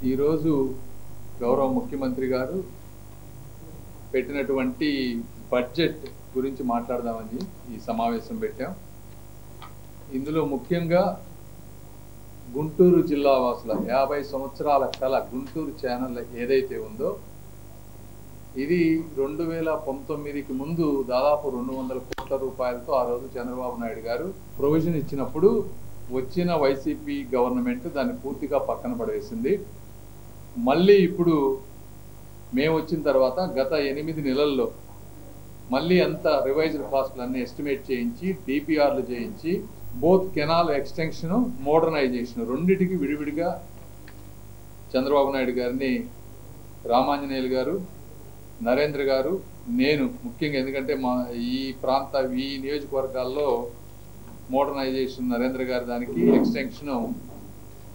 ఈరోజు గౌరవ ముఖ్యమంత్రి గారు పెట్టినటువంటి బడ్జెట్ గురించి మాట్లాడదామని ఈ సమావేశం పెట్టాం. ఇందులో ముఖ్యంగా గుంటూరు జిల్లా వాసుల 50 సంవత్సరాల కళ గుంటూరు ఛానల్ ఏదైతే ఉందో ఇది 2019కి ముందు దాదాపు 200 కోట్ల రూపాయలతో ఆ రోజు చంద్రబాబు నాయుడు గారు ప్రొవిజన్ ఇచ్చినప్పుడు వచ్చిన వైసీపీ గవర్నమెంట్ దాన్ని పూర్తిగా పక్కన పడేసింది. మళ్ళీ ఇప్పుడు మేము వచ్చిన తర్వాత గత 8 నెలల్లో మళ్ళీ అంత రివైజ్డ్ కాస్ట్లన్నీ ఎస్టిమేట్ చేయించి డిపిఆర్లు చేయించి బోత్ కెనాల్ ఎక్స్టెన్షన్ మోడర్నైజేషన్ రెండింటికి విడివిడిగా చంద్రబాబు నాయుడు గారిని రామాంజనేయులు గారు, నరేంద్ర గారు, నేను ముఖ్యంగా ఎందుకంటే మా ఈ నియోజకవర్గాల్లో మోడర్నైజేషన్ నరేంద్ర గారి దానికి ఎక్స్టెన్షన్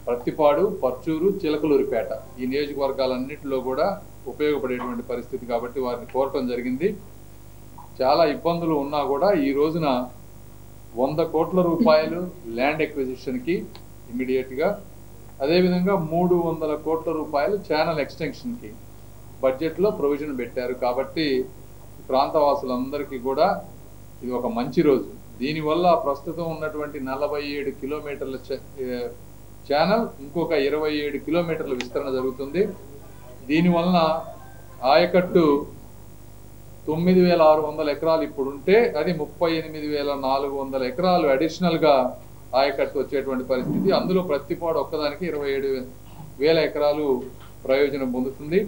ప్రత్తిపాడు, పర్చూరు, చిలకలూరిపేట ఈ నియోజకవర్గాలన్నింటిలో కూడా ఉపయోగపడేటువంటి పరిస్థితి కాబట్టి వారిని కోరటం జరిగింది. చాలా ఇబ్బందులు ఉన్నా కూడా ఈ రోజున 100 కోట్ల రూపాయలు ల్యాండ్ ఎక్విజిషన్కి ఇమీడియట్గా, అదేవిధంగా 300 కోట్ల రూపాయలు ఛానల్ ఎక్స్టెన్షన్కి బడ్జెట్లో ప్రొవిజన్ పెట్టారు. కాబట్టి ప్రాంతవాసులందరికీ కూడా ఇది ఒక మంచి రోజు. దీనివల్ల ప్రస్తుతం ఉన్నటువంటి 47 కిలోమీటర్ల ఛానల్ ఇంకొక 27 కిలోమీటర్ల విస్తరణ జరుగుతుంది. దీనివలన ఆయకట్టు 9,600 ఎకరాలు ఇప్పుడు ఉంటే అది 38,400 ఎకరాలు అడిషనల్గా ఆయకట్టు వచ్చేటువంటి పరిస్థితి. అందులో ప్రత్తిపాడు ఒక్కదానికి 27,000 ఎకరాలు ప్రయోజనం పొందుతుంది.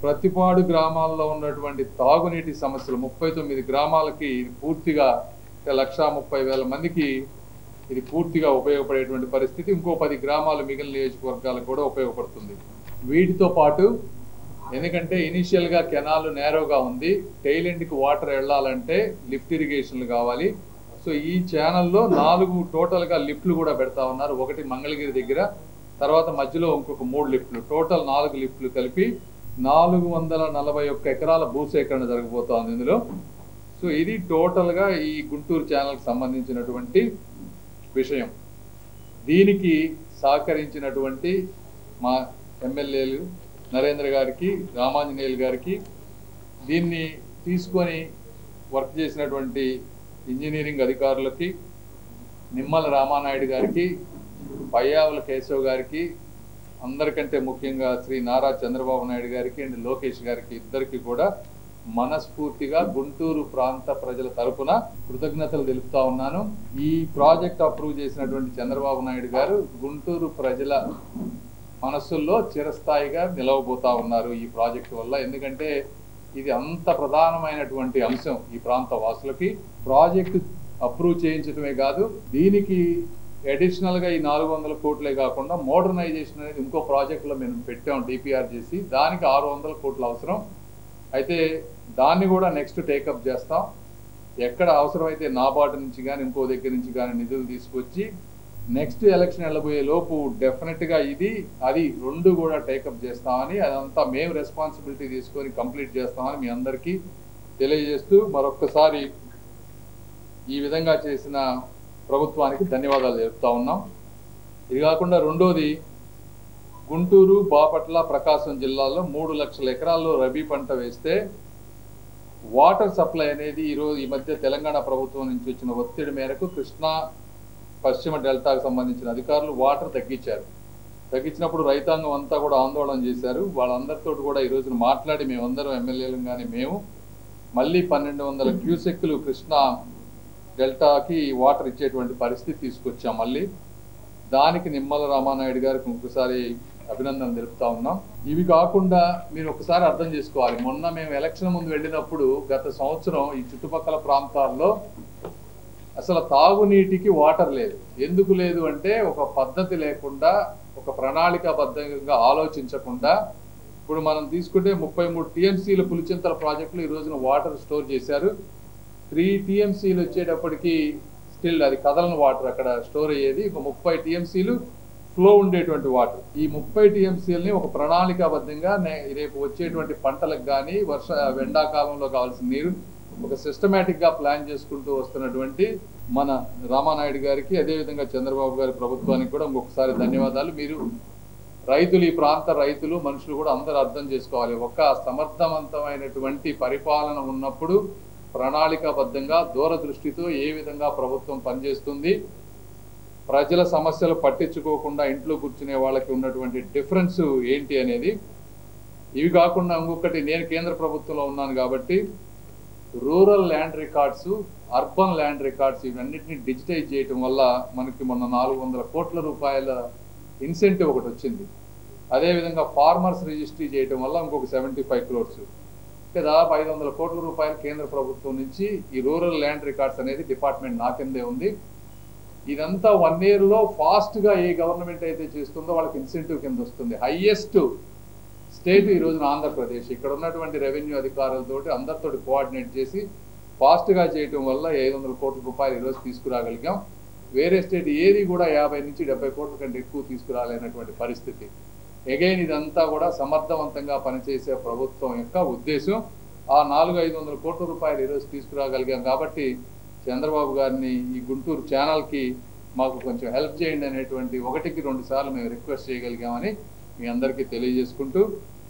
ప్రత్తిపాడు గ్రామాల్లో ఉన్నటువంటి తాగునీటి సమస్యలు 39 గ్రామాలకి పూర్తిగా 1,30,000 మందికి ఇది పూర్తిగా ఉపయోగపడేటువంటి పరిస్థితి. ఇంకో 10 గ్రామాలు మిగిలిన నియోజకవర్గాలకు కూడా ఉపయోగపడుతుంది. వీటితో పాటు ఎందుకంటే ఇనిషియల్గా కెనాల్ నేరోగా ఉంది, టైల్ ఎండ్కి వాటర్ వెళ్ళాలంటే లిఫ్ట్ ఇరిగేషన్లు కావాలి. సో ఈ ఛానల్లో 4 టోటల్గా లిఫ్ట్లు కూడా పెడతా ఉన్నారు. ఒకటి మంగళగిరి దగ్గర, తర్వాత మధ్యలో ఇంకొక 3 లిఫ్ట్లు, టోటల్ 4 లిఫ్ట్లు కలిపి 441 ఎకరాల భూసేకరణ జరగబోతోంది ఇందులో. సో ఇది టోటల్గా ఈ గుంటూరు ఛానల్కి సంబంధించినటువంటి విషయం. దీనికి సహకరించినటువంటి మా ఎమ్మెల్యేలు నరేంద్ర గారికి, రామాంజనేయులు గారికి, దీన్ని తీసుకొని వర్క్ చేసినటువంటి ఇంజనీరింగ్ అధికారులకి, నిమ్మల రామానాయుడు గారికి, పయ్యావుల కేశవ్ గారికి, అందరికంటే ముఖ్యంగా శ్రీ నారా చంద్రబాబు నాయుడు గారికి అండ్ లోకేష్ గారికి ఇద్దరికి కూడా మనస్ఫూర్తిగా గుంటూరు ప్రాంత ప్రజల తరపున కృతజ్ఞతలు తెలుపుతా ఉన్నాను. ఈ ప్రాజెక్ట్ అప్రూవ్ చేసినటువంటి చంద్రబాబు నాయుడు గారు గుంటూరు ప్రజల మనస్సుల్లో చిరస్థాయిగా నిలవబోతా ఉన్నారు ఈ ప్రాజెక్టు వల్ల. ఎందుకంటే ఇది అంత ప్రధానమైనటువంటి అంశం ఈ ప్రాంత వాసులకి. ప్రాజెక్టు అప్రూవ్ చేయించడమే కాదు, దీనికి అడిషనల్గా ఈ 400 కోట్లే కాకుండా మోడర్నైజేషన్ అనేది ఇంకో ప్రాజెక్టులో మేము పెట్టాం డిపిఆర్ చేసి, దానికి 600 కోట్లు అవసరం. అయితే దాన్ని కూడా నెక్స్ట్ టేకప్ చేస్తాం. ఎక్కడ అవసరమైతే నాబార్డు నుంచి కానీ ఇంకో దగ్గర నుంచి కానీ నిధులు తీసుకొచ్చి నెక్స్ట్ ఎలక్షన్ వెళ్ళబోయే లోపు డెఫినెట్గా అది 2 కూడా టేకప్ చేస్తామని, అదంతా మేము రెస్పాన్సిబిలిటీ తీసుకొని కంప్లీట్ చేస్తామని మీ అందరికీ తెలియజేస్తూ మరొక్కసారి ఈ విధంగా చేసిన ప్రభుత్వానికి ధన్యవాదాలు చెప్తా ఉన్నాం. ఇది కాకుండా రెండోది, గుంటూరు, బాపట్ల, ప్రకాశం జిల్లాల్లో 3 లక్షల ఎకరాల్లో రబీ పంట వేస్తే వాటర్ సప్లై అనేది ఈ మధ్య తెలంగాణ ప్రభుత్వం నుంచి వచ్చిన ఒత్తిడి మేరకు కృష్ణా పశ్చిమ డెల్టాకు సంబంధించిన అధికారులు వాటర్ తగ్గించినప్పుడు రైతాంగం అంతా కూడా ఆందోళన చేశారు. వాళ్ళందరితో కూడా ఈ రోజున మాట్లాడి మేమందరం ఎమ్మెల్యేలు కానీ మేము మళ్ళీ 1200 క్యూసెక్కులు కృష్ణా డెల్టాకి వాటర్ ఇచ్చేటువంటి పరిస్థితి తీసుకొచ్చాం. మళ్ళీ దానికి నిమ్మల రామానాయుడు గారికి ఇంకొకసారి అభినందనలు తెలుపుతా ఉన్నాం. ఇవి కాకుండా మీరు ఒకసారి అర్థం చేసుకోవాలి, మొన్న మేము ఎలక్షన్ ముందు వెళ్ళినప్పుడు గత సంవత్సరం ఈ చుట్టుపక్కల ప్రాంతాల్లో అసలు తాగునీటికి వాటర్ లేదు. ఎందుకు లేదు అంటే ఒక పద్ధతి లేకుండా, ఒక ప్రణాళికాబద్ధంగా ఆలోచించకుండా, ఇప్పుడు మనం తీసుకుంటే 33 టీఎంసీల పులిచింతల ప్రాజెక్టులు ఈ రోజున వాటర్ స్టోర్ చేశారు. 3 టీఎంసీలు వచ్చేటప్పటికి స్టిల్ అది కదలని వాటర్ అక్కడ స్టోర్ అయ్యేది. ఒక 30 టీఎంసీలు ఫ్లో ఉండేటువంటి వాటర్. ఈ 30 టీఎంసీలని ఒక ప్రణాళికాబద్ధంగా రేపు వచ్చేటువంటి పంటలకు కానీ ఎండాకాలంలో కావాల్సిన నీరు ఒక సిస్టమేటిక్గా ప్లాన్ చేసుకుంటూ వస్తున్నటువంటి మన రామానాయుడు గారికి, అదేవిధంగా చంద్రబాబు గారి ప్రభుత్వానికి కూడా ఇంకొకసారి ధన్యవాదాలు. మీరు రైతులు, ఈ ప్రాంత రైతులు, మనుషులు కూడా అందరూ అర్థం చేసుకోవాలి. ఒక సమర్థవంతమైనటువంటి పరిపాలన ఉన్నప్పుడు ప్రణాళికాబద్ధంగా దూరదృష్టితో ఏ విధంగా ప్రభుత్వం పనిచేస్తుంది, ప్రజల సమస్యలు పట్టించుకోకుండా ఇంట్లో కూర్చునే వాళ్ళకి ఉన్నటువంటి డిఫరెన్స్ ఏంటి అనేది. ఇవి కాకుండా ఇంకొకటి, నేను కేంద్ర ప్రభుత్వంలో ఉన్నాను కాబట్టి rural land records, urban land records ఇవన్నిటిని డిజిటైజ్ చేయటం వల్ల మనకి మొన్న 400 కోట్ల రూపాయల ఇన్సెంటివ్ ఒకటి వచ్చింది. అదేవిధంగా ఫార్మర్స్ రిజిస్ట్రీ చేయటం వల్ల ఇంకొక 75 crores, దాదాపు 500 కోట్ల రూపాయలు కేంద్ర ప్రభుత్వం నుంచి ఈ రూరల్ ల్యాండ్ రికార్డ్స్ అనేది డిపార్ట్మెంట్ నా కిందే ఉంది. ఇదంతా 1 yearలో ఫాస్ట్గా ఏ గవర్నమెంట్ అయితే చేస్తుందో వాళ్ళకి ఇన్సెంటివ్ కింద వస్తుంది. హైయెస్ట్ స్టేట్ ఈ రోజున ఆంధ్రప్రదేశ్. ఇక్కడ ఉన్నటువంటి రెవెన్యూ అధికారులతోటి అందరితో కోఆర్డినేట్ చేసి ఫాస్ట్గా చేయటం వల్ల 500 కోట్ల రూపాయలు ఈరోజు తీసుకురాగలిగాం. వేరే స్టేట్ ఏది కూడా 50 నుంచి 70 కోట్ల కంటే ఎక్కువ తీసుకురాలేనటువంటి పరిస్థితి. అగైన్ ఇదంతా కూడా సమర్థవంతంగా పనిచేసే ప్రభుత్వం యొక్క ఉద్దేశం. ఆ 400-500 కోట్ల రూపాయలు ఈరోజు తీసుకురాగలిగాం కాబట్టి చంద్రబాబు గారిని ఈ గుంటూరు ఛానల్కి మాకు కొంచెం హెల్ప్ చేయండి అనేటువంటి 1-2 సార్లు మేము రిక్వెస్ట్ చేయగలిగామని మీ అందరికీ తెలియజేసుకుంటూ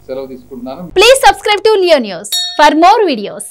సెలవు తీసుకుంటున్నాను. Please subscribe to Leo news for more videos.